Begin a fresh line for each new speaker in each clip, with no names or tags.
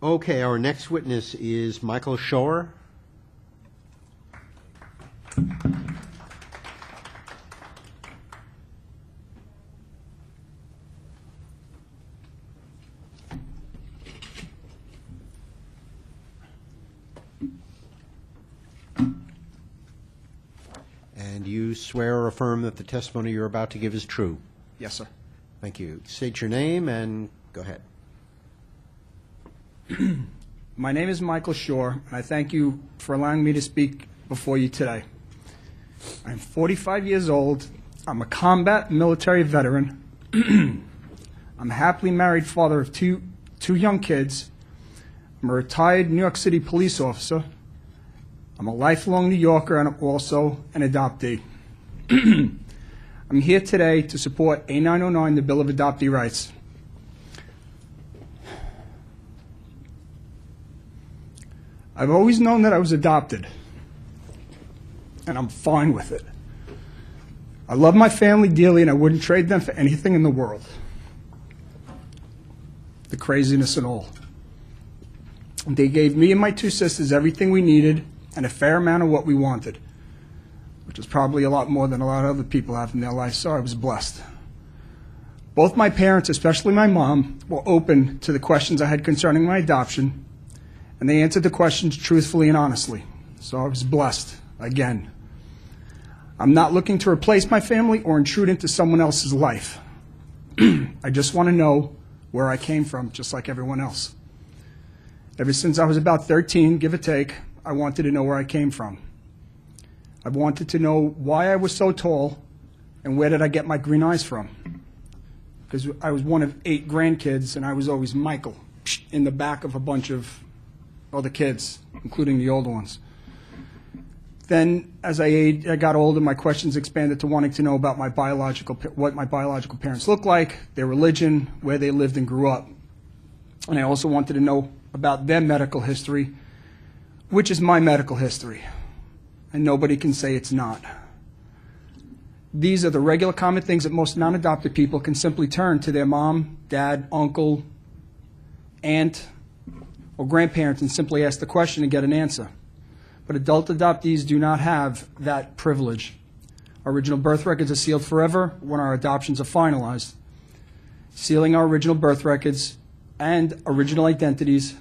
Okay, our next witness is Michael Schoer. And you swear or affirm that the testimony you're about to give is true?
Yes, sir.
Thank you. State your name and go ahead.
My name is Michael Schoer, and I thank you for allowing me to speak before you today. I'm 45 years old. I'm a combat military veteran. I'm a happily married father of two young kids. I'm a retired New York City police officer. I'm a lifelong New Yorker, and I'm also an adoptee. I'm here today to support A909, the Bill of Adoptee Rights. I've always known that I was adopted, and I'm fine with it. I love my family dearly, and I wouldn't trade them for anything in the world. The craziness and all. They gave me and my two sisters everything we needed and a fair amount of what we wanted, which is probably a lot more than a lot of other people have in their life, so I was blessed. Both my parents, especially my mom, were open to the questions I had concerning my adoption, and they answered the questions truthfully and honestly, so I was blessed again. I'm not looking to replace my family or intrude into someone else's life. I just want to know where I came from, just like everyone else. Ever since I was about 13, give or take, I wanted to know where I came from. I wanted to know why I was so tall and where did I get my green eyes from. Because I was one of 8 grandkids, and I was always Michael in the back of a bunch of other kids, including the older ones. Then, as I got older, my questions expanded to wanting to know about what my biological parents looked like, their religion, where they lived and grew up. And I also wanted to know about their medical history, which is my medical history, and nobody can say it's not. These are the regular common things that most non-adopted people can simply turn to their mom, dad, uncle, aunt, or grandparents and simply ask the question and get an answer. But adult adoptees do not have that privilege. Our original birth records are sealed forever when our adoptions are finalized. Sealing our original birth records and original identities,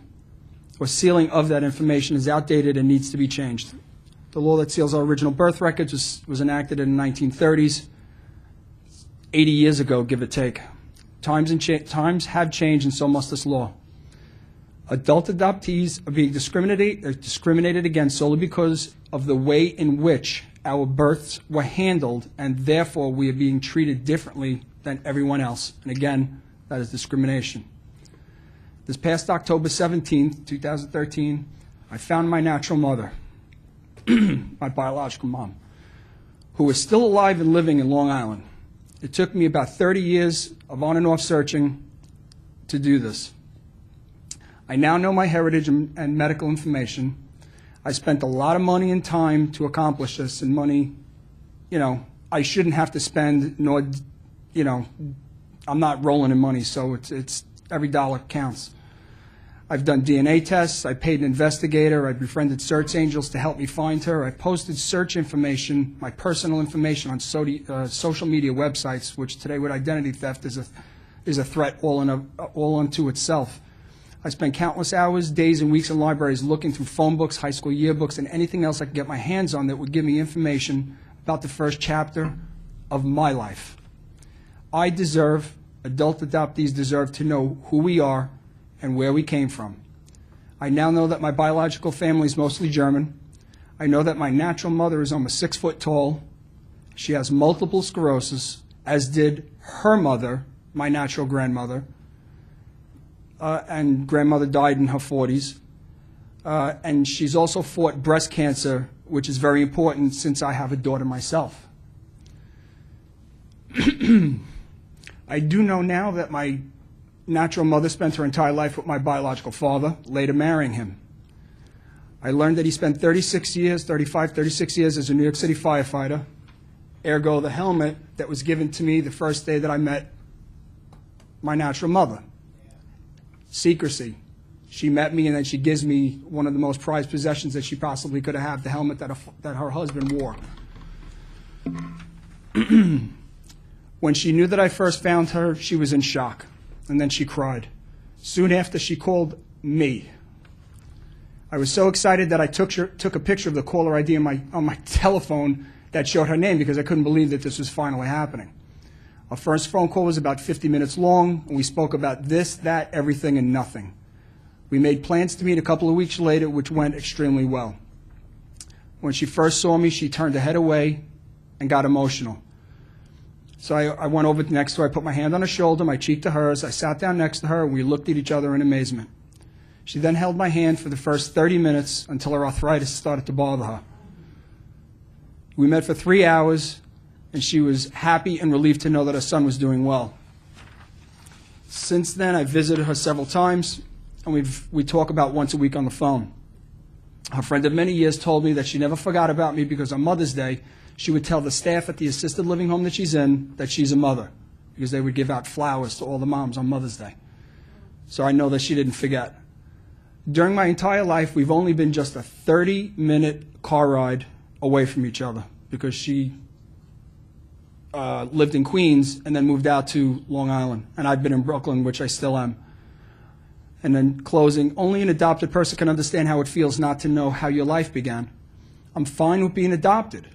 or sealing of that information, is outdated and needs to be changed. The law that seals our original birth records was enacted in the 1930s, 80 years ago, give or take. Times have changed, and so must this law. Adult adoptees are being discriminated against solely because of the way in which our births were handled, and therefore we are being treated differently than everyone else. And again, that is discrimination. This past October 17th, 2013, I found my natural mother, my biological mom, who is still alive and living in Long Island. It took me about 30 years of on and off searching to do this. I now know my heritage and medical information. I spent a lot of money and time to accomplish this, and money, I shouldn't have to spend, nor, I'm not rolling in money, so it's every dollar counts. I've done DNA tests. I paid an investigator. I befriended search angels to help me find her. I posted search information, my personal information, on social media websites, which today with identity theft is a threat all unto itself. I spent countless hours, days, and weeks in libraries looking through phone books, high school yearbooks, and anything else I could get my hands on that would give me information about the first chapter of my life. Adult adoptees deserve to know who we are and where we came from. I now know that my biological family is mostly German. I know that my natural mother is almost 6 foot tall. She has multiple sclerosis, as did her mother, my natural grandmother. And grandmother died in her 40s. And she's also fought breast cancer, which is very important since I have a daughter myself. I do know now that my natural mother spent her entire life with my biological father, later marrying him. I learned that he spent 36 years as a New York City firefighter, ergo the helmet that was given to me the first day that I met my natural mother. Secrecy. she met me, and then she gives me one of the most prized possessions that she possibly could have, the helmet that her husband wore. When she knew that I first found her, she was in shock, and then she cried. Soon after, she called me. I was so excited that I took a picture of the caller ID on my telephone that showed her name, because I couldn't believe that this was finally happening. Our first phone call was about 50 minutes long, and we spoke about this, that, everything, and nothing. We made plans to meet a couple of weeks later, which went extremely well. When she first saw me, she turned her head away and got emotional. So I went over next to her, I put my hand on her shoulder, my cheek to hers, I sat down next to her, and we looked at each other in amazement. She then held my hand for the first 30 minutes until her arthritis started to bother her. We met for 3 hours, and she was happy and relieved to know that her son was doing well. Since then, I visited her several times, and we talk about once a week on the phone. Her friend of many years told me that she never forgot about me, because on Mother's Day, she would tell the staff at the assisted living home that she's in that she's a mother, because they would give out flowers to all the moms on Mother's Day. So I know that she didn't forget. During my entire life, we've only been just a 30-minute car ride away from each other, because she lived in Queens and then moved out to Long Island, and I've been in Brooklyn, which I still am. And then closing, only an adopted person can understand how it feels not to know how your life began. I'm fine with being adopted.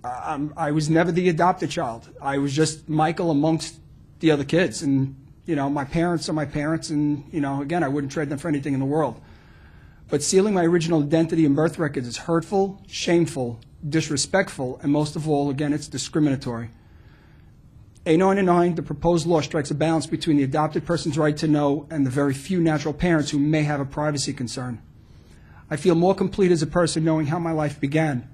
I was never the adopted child. I was just Michael amongst the other kids. And, you know, my parents are my parents, and, you know, again, I wouldn't trade them for anything in the world. But sealing my original identity and birth records is hurtful, shameful, disrespectful, and most of all, again, it's discriminatory. A99, the proposed law strikes a balance between the adopted person's right to know and the very few natural parents who may have a privacy concern. I feel more complete as a person knowing how my life began.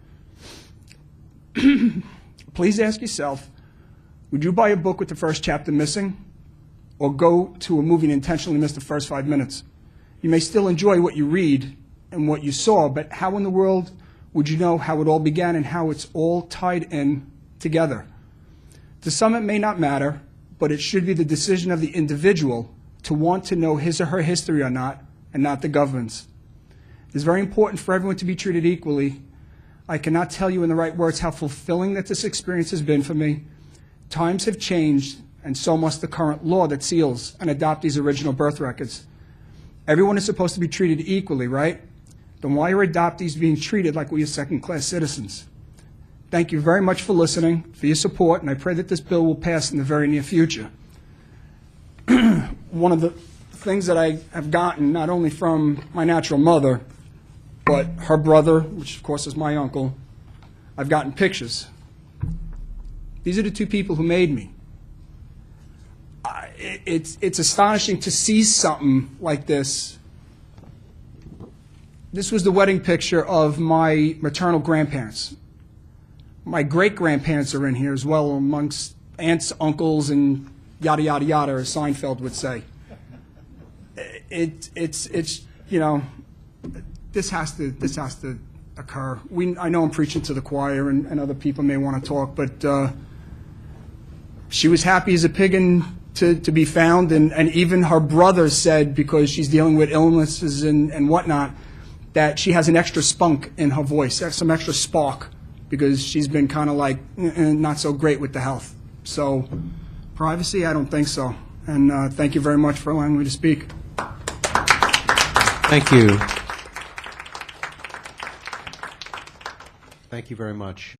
Please ask yourself, would you buy a book with the first chapter missing, or go to a movie and intentionally miss the first 5 minutes? You may still enjoy what you read and what you saw, but how in the world would you know how it all began and how it's all tied in together? To some it may not matter, but it should be the decision of the individual to want to know his or her history or not, and not the government's. It's very important for everyone to be treated equally. I cannot tell you in the right words how fulfilling that this experience has been for me. Times have changed, and so must the current law that seals an adoptee's original birth records. Everyone is supposed to be treated equally, right? Then why are adoptees being treated like we are second-class citizens? Thank you very much for listening, for your support, and I pray that this bill will pass in the very near future. One of the things that I have gotten, not only from my natural mother, but her brother, which of course is my uncle, I've gotten pictures. These are the two people who made me. It's astonishing to see something like this. This was the wedding picture of my maternal grandparents. My great-grandparents are in here as well, amongst aunts, uncles, and yada, yada, yada, as Seinfeld would say. It's you know, this has to occur. I know I'm preaching to the choir, and other people may want to talk, but she was happy as a pig to be found, and even her brother said, because she's dealing with illnesses and whatnot, that she has an extra spunk in her voice, some extra spark, because she's been kind of like not so great with the health. So privacy, I don't think so. And thank you very much for allowing me to speak.
Thank you. Thank you very much.